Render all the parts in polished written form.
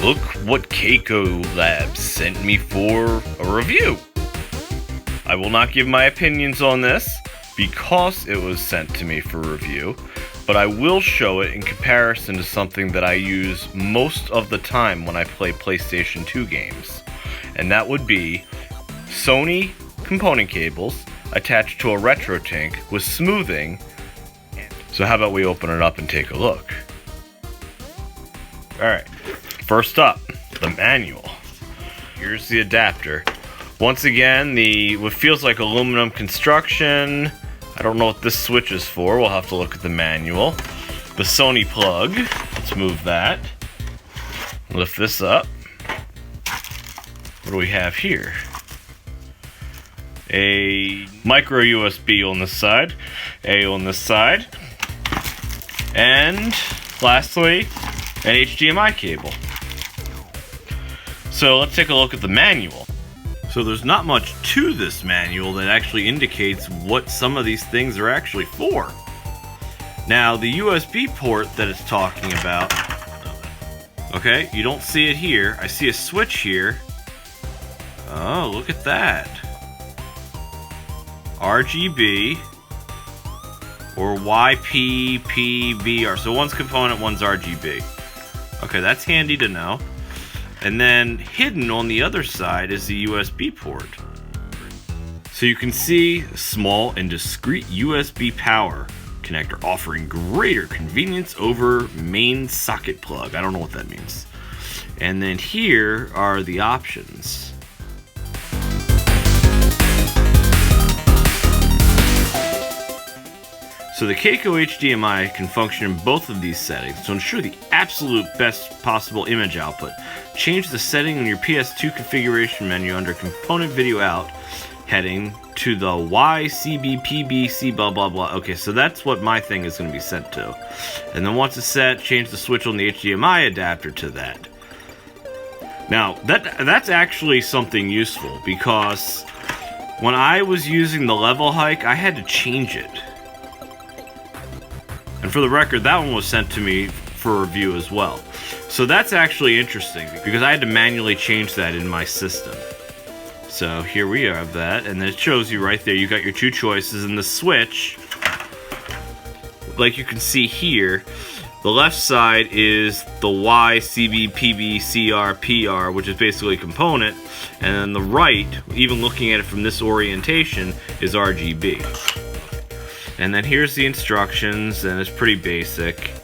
Look what Kaico Labs sent me for a review. I will not give my opinions on this because it was sent to me for review, but I will show it in comparison to something that I use most of the time when I play PlayStation 2 games, and that would be Sony component cables attached to a RetroTink with smoothing. So how about we open it up and take a look? Alright, first up, the manual. Here's the adapter. Once again, what feels like aluminum construction. I don't know what this switch is for. We'll have to look at the manual. The Sony plug. Let's move that. Lift this up. What do we have here? A micro USB on this side, A on this side, and lastly, an HDMI cable. So let's take a look at the manual. So there's not much to this manual that actually indicates what some of these things are actually for. Now, the USB port that it's talking about, okay, you don't see it here. I see a switch here. Oh, look at that. RGB or YPPVR. So one's component, one's RGB. Okay, that's handy to know. And then hidden on the other side is the USB port. So you can see a small and discreet USB power connector offering greater convenience over main socket plug. I don't know what that means. And then here are the options. So the Kaico HDMI can function in both of these settings to ensure the absolute best possible image output. Change the setting in your PS2 configuration menu under Component Video Out heading to the YCBPBC blah blah blah. Okay, so that's what my thing is going to be set to. And then once it's set, change the switch on the HDMI adapter to that. Now, that's actually something useful because when I was using the level hike, I had to change it. And for the record, that one was sent to me for review as well. So that's actually interesting because I had to manually change that in my system. So here we have that, and then it shows you right there, you got your two choices, and the switch, like you can see here, the left side is the YCBPBCRPR, which is basically a component, and then the right, even looking at it from this orientation, is RGB. And then here's the instructions, and it's pretty basic.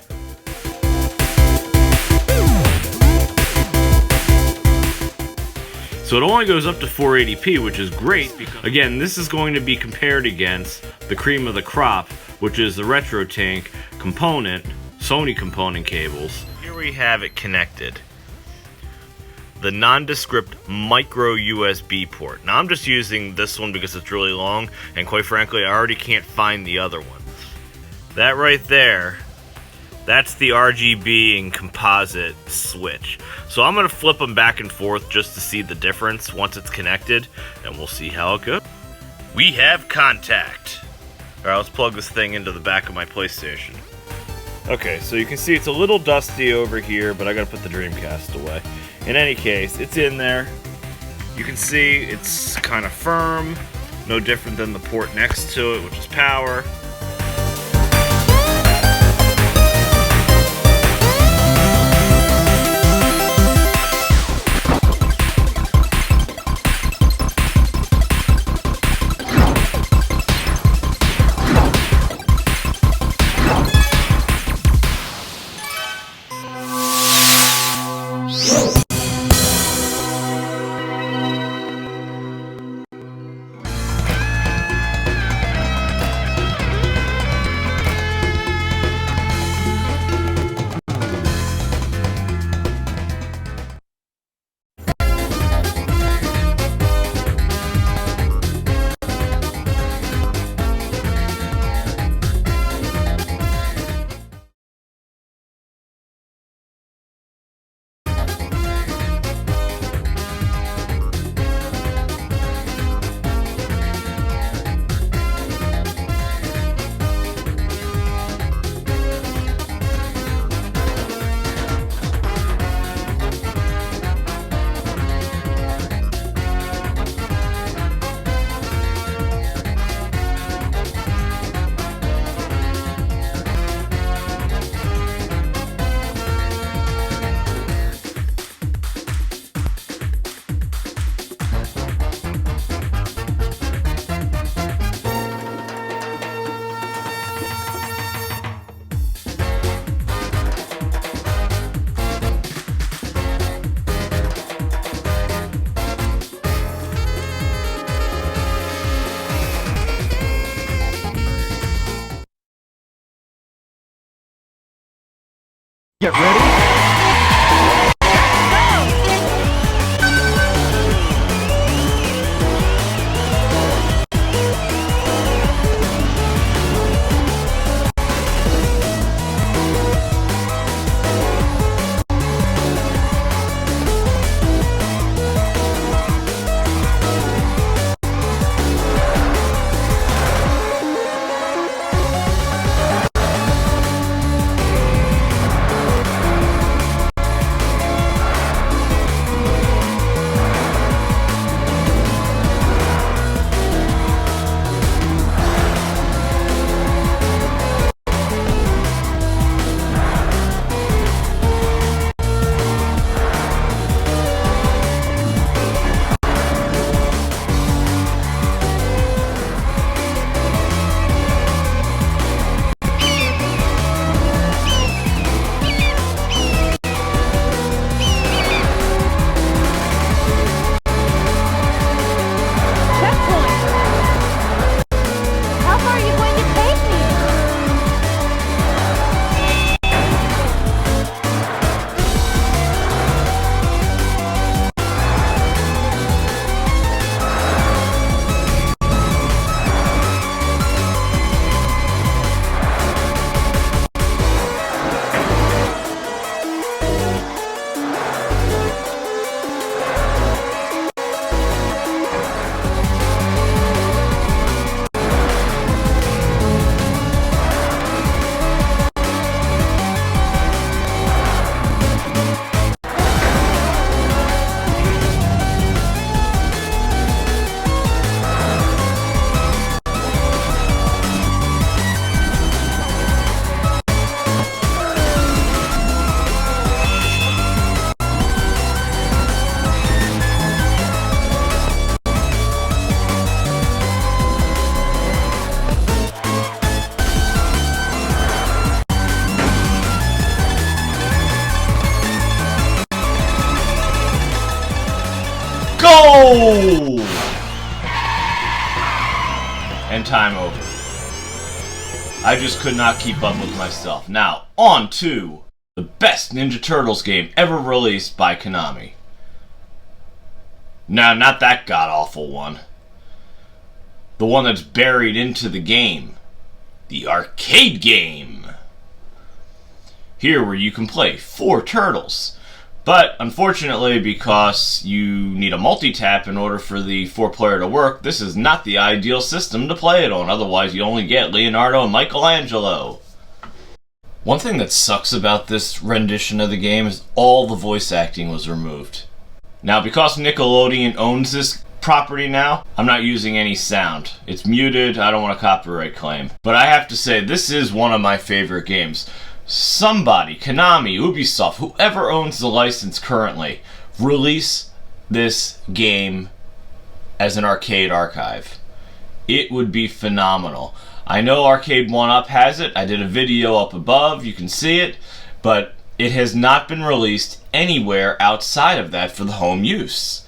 So it only goes up to 480p, which is great because, again, this is going to be compared against the cream of the crop, which is the RetroTink component, Sony component cables. Here we have it connected. The nondescript micro USB port. Now I'm just using this one because it's really long, and quite frankly I already can't find the other one. That right there, that's the RGB and composite switch. So I'm going to flip them back and forth just to see the difference once it's connected, and we'll see how it goes. We have contact. Alright, let's plug this thing into the back of my PlayStation. Okay, so you can see it's a little dusty over here, but I gotta put the Dreamcast away. In any case, it's in there. You can see it's kind of firm, no different than the port next to it, which is power. Get ready. Go! And time over. I just could not keep up with myself. Now, on to the best Ninja Turtles game ever released by Konami. No, not that god-awful one. The one that's buried into the game. The arcade game. Here where you can play 4 turtles. But, unfortunately, because you need a multi-tap in order for the 4-player to work, this is not the ideal system to play it on. Otherwise, you only get Leonardo and Michelangelo. One thing that sucks about this rendition of the game is all the voice acting was removed. Now, because Nickelodeon owns this property now, I'm not using any sound. It's muted, I don't want a copyright claim. But I have to say, this is one of my favorite games. Somebody, Konami, Ubisoft, whoever owns the license currently, release this game as an arcade archive. It would be phenomenal. I know Arcade 1-Up has it. I did a video up above. You can see it. But it has not been released anywhere outside of that for the home use.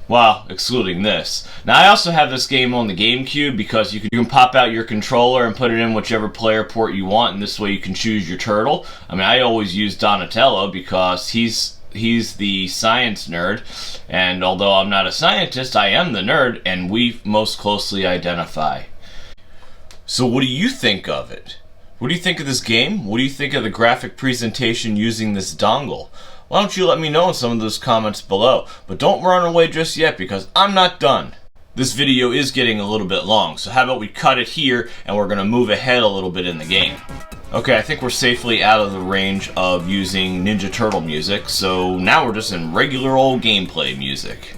Well, excluding this. Now, I also have this game on the GameCube because you can pop out your controller and put it in whichever player port you want, and this way you can choose your turtle. I mean, I always use Donatello because he's the science nerd, and although I'm not a scientist, I am the nerd, and we most closely identify. So what do you think of it? What do you think of this game? What do you think of the graphic presentation using this dongle? Why don't you let me know in some of those comments below. But don't run away just yet because I'm not done. This video is getting a little bit long, so how about we cut it here and we're going to move ahead a little bit in the game. Okay, I think we're safely out of the range of using Ninja Turtle music, so now we're just in regular old gameplay music.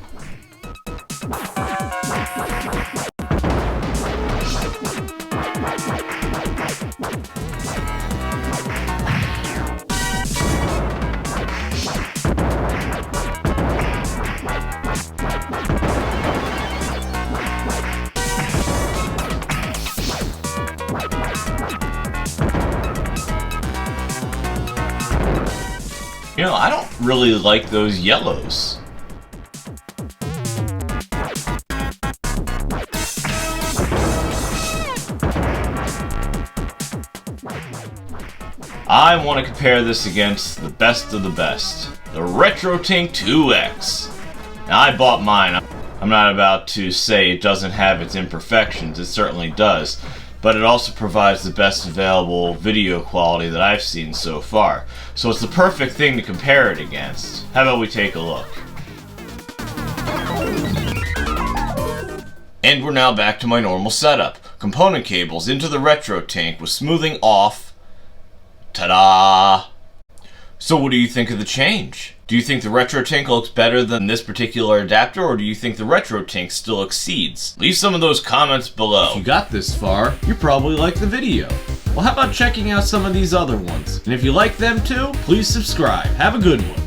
You know, I don't really like those yellows. I want to compare this against the best of the best, the RetroTink 2X. Now, I bought mine. I'm not about to say it doesn't have its imperfections, it certainly does, but it also provides the best available video quality that I've seen so far. So it's the perfect thing to compare it against. How about we take a look? And we're now back to my normal setup. Component cables into the RetroTink with smoothing off. Ta-da! So what do you think of the change? Do you think the RetroTink looks better than this particular adapter, or do you think the RetroTink still exceeds? Leave some of those comments below. If you got this far, you probably liked the video. Well, how about checking out some of these other ones? And if you like them too, please subscribe. Have a good one.